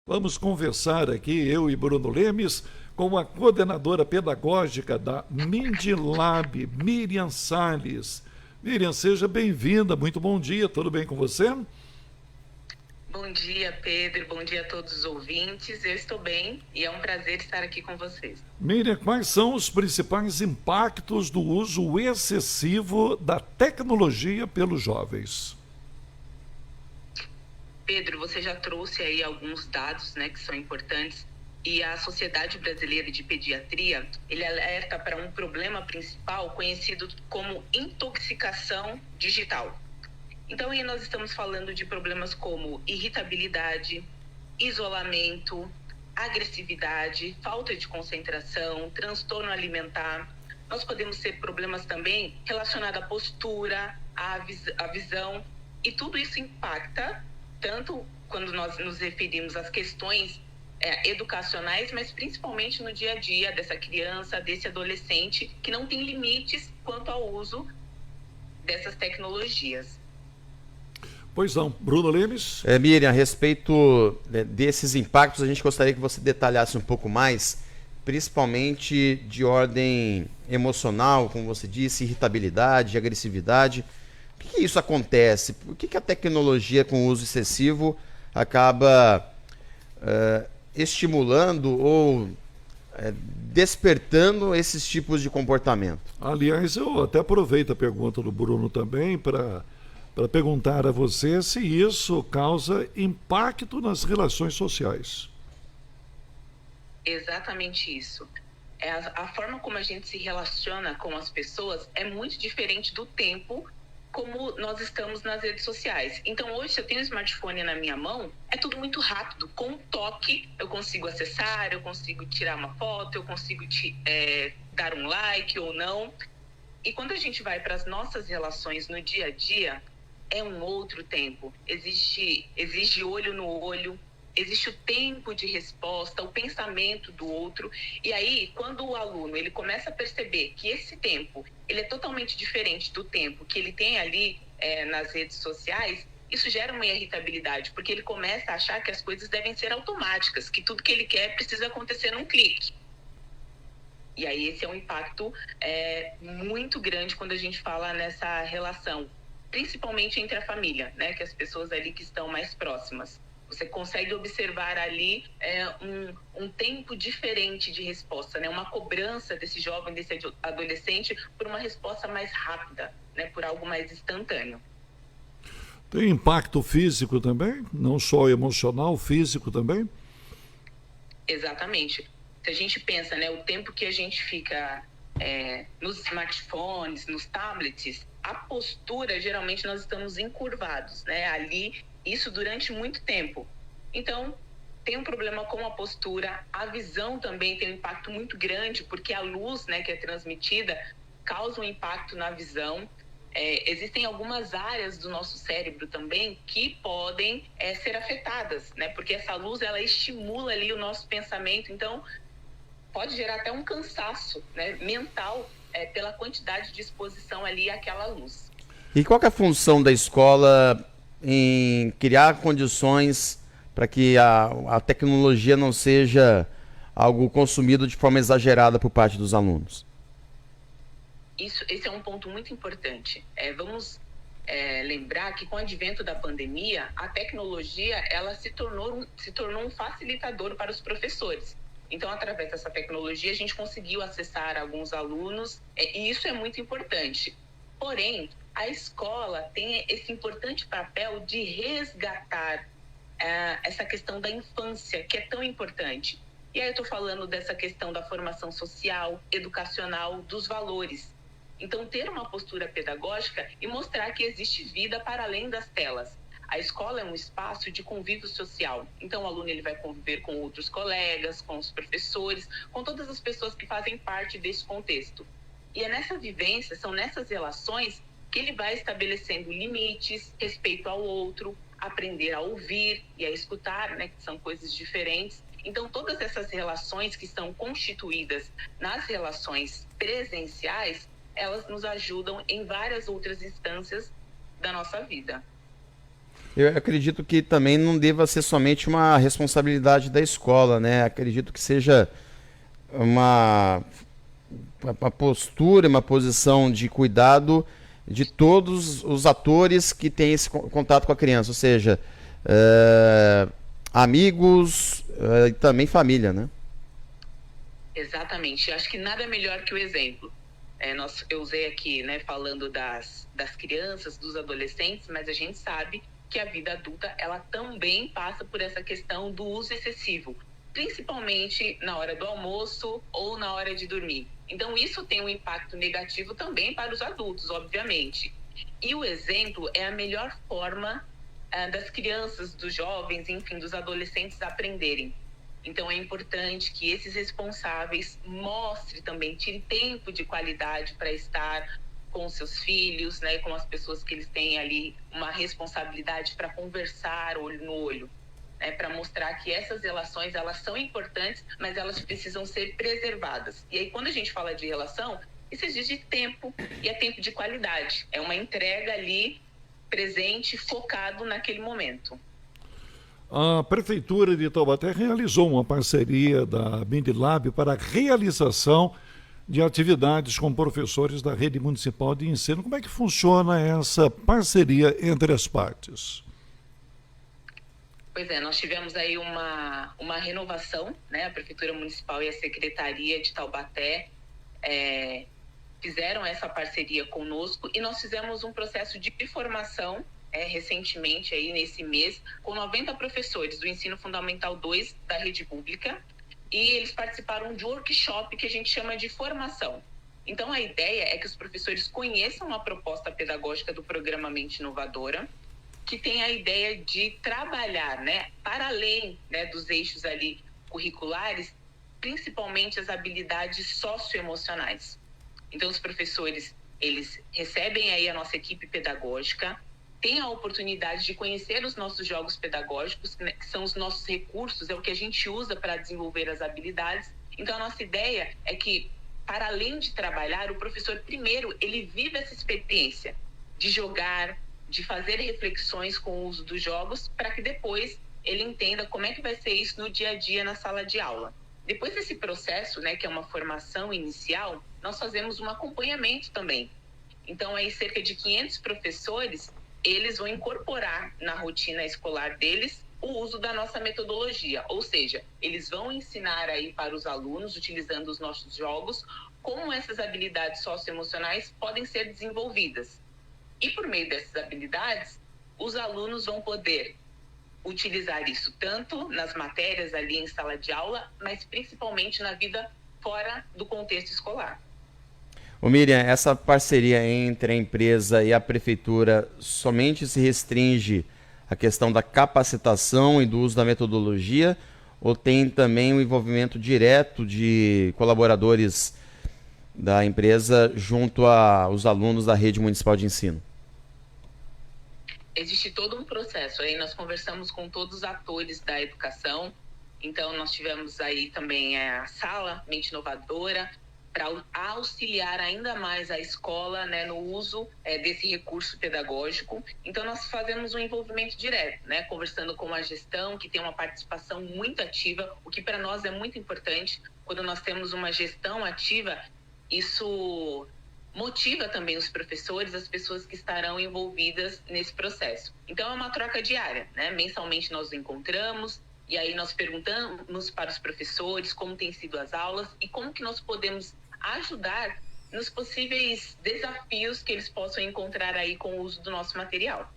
Vamos conversar aqui, eu e Bruno Lemes, com a coordenadora pedagógica da MindLab, Miriam Salles. Miriam, seja bem-vinda, muito bom dia, tudo bem com você? Bom dia, Pedro, bom dia a todos os ouvintes. Eu estou bem e é um prazer estar aqui com vocês. Miriam, quais são os principais impactos do uso excessivo da tecnologia pelos jovens? Pedro, você já trouxe aí alguns dados, né, que são importantes, e a Sociedade Brasileira de Pediatria, ele alerta para um problema principal conhecido como intoxicação digital. Então, aí nós estamos falando de problemas como irritabilidade, isolamento, agressividade, falta de concentração, transtorno alimentar. Nós podemos ter problemas também relacionados à postura, à visão, e tudo isso impacta tanto quando nós nos referimos às questões educacionais, mas principalmente no dia a dia dessa criança, desse adolescente, que não tem limites quanto ao uso dessas tecnologias. Pois não, Bruno Lemes? Miriam, a respeito desses impactos, a gente gostaria que você detalhasse um pouco mais, principalmente de ordem emocional, como você disse, irritabilidade, agressividade. Por que isso acontece? Por que a tecnologia com uso excessivo acaba estimulando ou despertando esses tipos de comportamento? Aliás, eu até aproveito a pergunta do Bruno também para perguntar a você se isso causa impacto nas relações sociais. Exatamente isso. A forma como a gente se relaciona com as pessoas é muito diferente do tempo como nós estamos nas redes sociais. Então, hoje, se eu tenho um smartphone na minha mão, é tudo muito rápido. Com um toque, eu consigo acessar, eu consigo tirar uma foto, eu consigo dar um like ou não. E quando a gente vai para as nossas relações no dia a dia, é um outro tempo. Exige olho no olho, existe o tempo de resposta, o pensamento do outro. E aí, quando o aluno ele começa a perceber que esse tempo ele é totalmente diferente do tempo que ele tem ali nas redes sociais, isso gera uma irritabilidade, porque ele começa a achar que as coisas devem ser automáticas, que tudo que ele quer precisa acontecer num clique. E aí esse é um impacto muito grande quando a gente fala nessa relação, principalmente entre a família, né? Que as pessoas ali que estão mais próximas. Você consegue observar ali um tempo diferente de resposta, né? Uma cobrança desse jovem, desse adolescente, por uma resposta mais rápida, né? Por algo mais instantâneo. Tem impacto físico também? Não só emocional, físico também? Exatamente. Se a gente pensa, né, o tempo que a gente fica nos smartphones, nos tablets, a postura, geralmente nós estamos encurvados, né? Ali, isso durante muito tempo. Então, tem um problema com a postura, a visão também tem um impacto muito grande, porque a luz, né, que é transmitida causa um impacto na visão. Existem algumas áreas do nosso cérebro também que podem ser afetadas, né? Porque essa luz, ela estimula ali o nosso pensamento, então pode gerar até um cansaço, né, mental pela quantidade de exposição ali àquela luz. E qual que é a função da escola em criar condições para que a tecnologia não seja algo consumido de forma exagerada por parte dos alunos? Esse é um ponto muito importante. Vamos lembrar que com o advento da pandemia, a tecnologia ela se tornou um facilitador para os professores. Então, através dessa tecnologia, a gente conseguiu acessar alguns alunos, e isso é muito importante. Porém, a escola tem esse importante papel de resgatar essa questão da infância, que é tão importante. E aí eu estou falando dessa questão da formação social, educacional, dos valores. Então, ter uma postura pedagógica e mostrar que existe vida para além das telas. A escola é um espaço de convívio social. Então, o aluno ele vai conviver com outros colegas, com os professores, com todas as pessoas que fazem parte desse contexto. E é nessa vivência, são nessas relações que ele vai estabelecendo limites, respeito ao outro, aprender a ouvir e a escutar, né, que são coisas diferentes. Então, todas essas relações que são constituídas nas relações presenciais, elas nos ajudam em várias outras instâncias da nossa vida. Eu acredito que também não deva ser somente uma responsabilidade da escola, né? Acredito que seja uma postura, uma posição de cuidado de todos os atores que têm esse contato com a criança, ou seja, amigos e também família, né? Exatamente. Acho que nada melhor que o exemplo. Eu usei aqui, né, falando das crianças, dos adolescentes, mas a gente sabe que a vida adulta, ela também passa por essa questão do uso excessivo, principalmente na hora do almoço ou na hora de dormir. Então, isso tem um impacto negativo também para os adultos, obviamente. E o exemplo é a melhor forma das crianças, dos jovens, enfim, dos adolescentes aprenderem. Então, é importante que esses responsáveis mostrem também, tirem tempo de qualidade para estar com seus filhos, né, com as pessoas que eles têm ali uma responsabilidade para conversar olho no olho, né, para mostrar que essas relações, elas são importantes, mas elas precisam ser preservadas. E aí, quando a gente fala de relação, isso exige tempo, e é tempo de qualidade. É uma entrega ali, presente, focado naquele momento. A Prefeitura de Taubaté realizou uma parceria da MINDLAB para a realização de atividades com professores da rede municipal de ensino. Como é que funciona essa parceria entre as partes? Pois é, nós tivemos aí uma renovação, né? A Prefeitura Municipal e a Secretaria de Taubaté fizeram essa parceria conosco e nós fizemos um processo de formação recentemente, aí nesse mês, com 90 professores do Ensino Fundamental 2 da rede pública, e eles participaram de um workshop que a gente chama de formação. Então, a ideia é que os professores conheçam a proposta pedagógica do programa Mente Inovadora, que tem a ideia de trabalhar, né, para além, né, dos eixos ali curriculares, principalmente as habilidades socioemocionais. Então, os professores, eles recebem aí a nossa equipe pedagógica, tem a oportunidade de conhecer os nossos jogos pedagógicos, né, que são os nossos recursos, é o que a gente usa para desenvolver as habilidades. Então, a nossa ideia é que, para além de trabalhar, o professor, primeiro, ele vive essa experiência de jogar, de fazer reflexões com o uso dos jogos, para que depois ele entenda como é que vai ser isso no dia a dia na sala de aula. Depois desse processo, né, que é uma formação inicial, nós fazemos um acompanhamento também. Então, aí cerca de 500 professores, eles vão incorporar na rotina escolar deles o uso da nossa metodologia, ou seja, eles vão ensinar aí para os alunos, utilizando os nossos jogos, como essas habilidades socioemocionais podem ser desenvolvidas. E por meio dessas habilidades, os alunos vão poder utilizar isso tanto nas matérias ali em sala de aula, mas principalmente na vida fora do contexto escolar. Ô Miriam, essa parceria entre a empresa e a prefeitura somente se restringe à questão da capacitação e do uso da metodologia, ou tem também o envolvimento direto de colaboradores da empresa junto aos alunos da rede municipal de ensino? Existe todo um processo. Aí nós conversamos com todos os atores da educação. Então, nós tivemos aí também a sala Mente Inovadora, para auxiliar ainda mais a escola, né, no uso desse recurso pedagógico. Então, nós fazemos um envolvimento direto, né, conversando com a gestão, que tem uma participação muito ativa, o que para nós é muito importante. Quando nós temos uma gestão ativa, isso motiva também os professores, as pessoas que estarão envolvidas nesse processo. Então, é uma troca diária, né? Mensalmente nós nos encontramos, e aí nós perguntamos para os professores como têm sido as aulas e como que nós podemos ajudar nos possíveis desafios que eles possam encontrar aí com o uso do nosso material.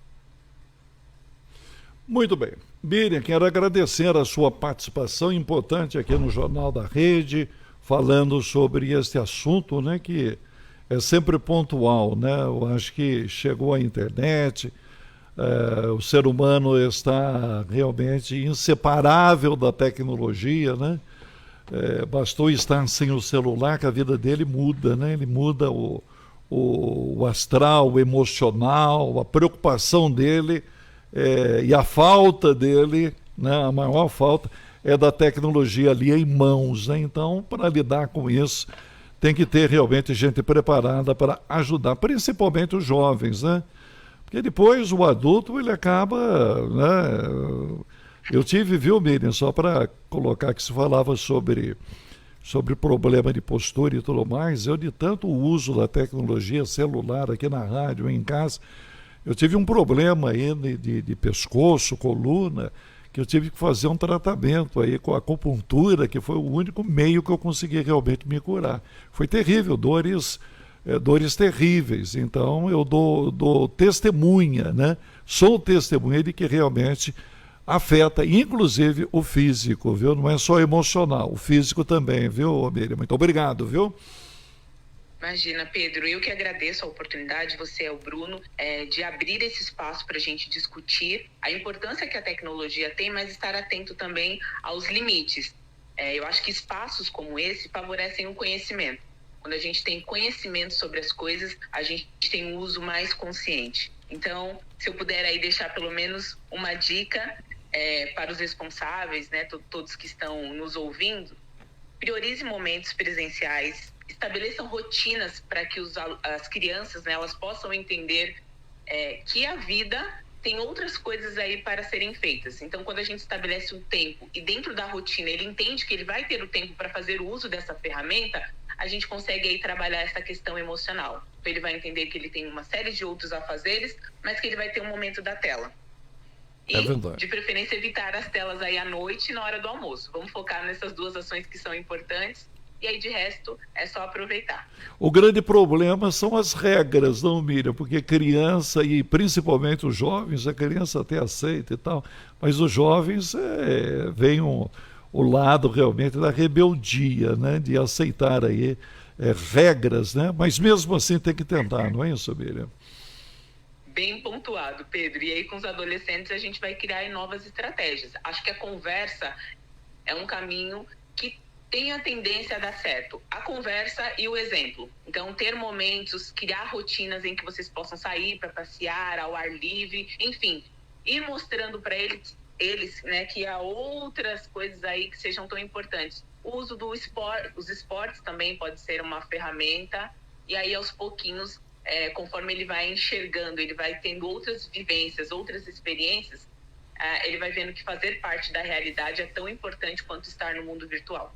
Muito bem. Miriam, quero agradecer a sua participação importante aqui no Jornal da Rede, falando sobre este assunto, né, que é sempre pontual, né? Eu acho que chegou à internet, o ser humano está realmente inseparável da tecnologia, né? Bastou estar sem o celular que a vida dele muda, né? Ele muda o astral, o emocional, a preocupação dele e a falta dele, né? A maior falta é da tecnologia ali em mãos, né? Então, para lidar com isso, tem que ter realmente gente preparada para ajudar, principalmente os jovens, né? Porque depois o adulto, ele acaba, né? Eu tive, viu, Miriam, só para colocar que se falava sobre problema de postura e tudo mais, eu de tanto uso da tecnologia celular aqui na rádio, em casa, eu tive um problema aí de pescoço, coluna, que eu tive que fazer um tratamento aí com a acupuntura, que foi o único meio que eu consegui realmente me curar. Foi terrível, dores terríveis. Então eu dou testemunha, né? Sou testemunha de que realmente afeta, inclusive, o físico, viu? Não é só emocional, o físico também, viu, Miriam? Muito obrigado, viu? Imagina, Pedro, eu que agradeço a oportunidade, você é o Bruno, de abrir esse espaço para a gente discutir a importância que a tecnologia tem, mas estar atento também aos limites. Eu acho que espaços como esse favorecem o conhecimento. Quando a gente tem conhecimento sobre as coisas, a gente tem um uso mais consciente. Então, se eu puder aí deixar pelo menos uma dica para os responsáveis, né, todos que estão nos ouvindo, priorize momentos presenciais, estabeleçam rotinas para que as crianças, né, elas possam entender que a vida tem outras coisas aí para serem feitas. Então, quando a gente estabelece um tempo e dentro da rotina ele entende que ele vai ter o tempo para fazer o uso dessa ferramenta, a gente consegue aí trabalhar essa questão emocional. Então, ele vai entender que ele tem uma série de outros afazeres, mas que ele vai ter um momento da tela. E, de preferência, evitar as telas aí à noite e na hora do almoço. Vamos focar nessas duas ações que são importantes. E aí, de resto, é só aproveitar. O grande problema são as regras, não, Miriam? Porque criança, e principalmente os jovens, a criança até aceita e tal, mas os jovens vem o lado realmente da rebeldia, né? De aceitar aí regras, né? Mas mesmo assim tem que tentar, não é isso, Miriam? Bem pontuado, Pedro. E aí, com os adolescentes, a gente vai criar novas estratégias. Acho que a conversa é um caminho que tem a tendência a dar certo. A conversa e o exemplo. Então, ter momentos, criar rotinas em que vocês possam sair para passear, ao ar livre, enfim, ir mostrando para eles, né, que há outras coisas aí que sejam tão importantes. O uso do esporte, os esportes também pode ser uma ferramenta, e aí, aos pouquinhos, conforme ele vai enxergando, ele vai tendo outras vivências, outras experiências, ele vai vendo que fazer parte da realidade é tão importante quanto estar no mundo virtual.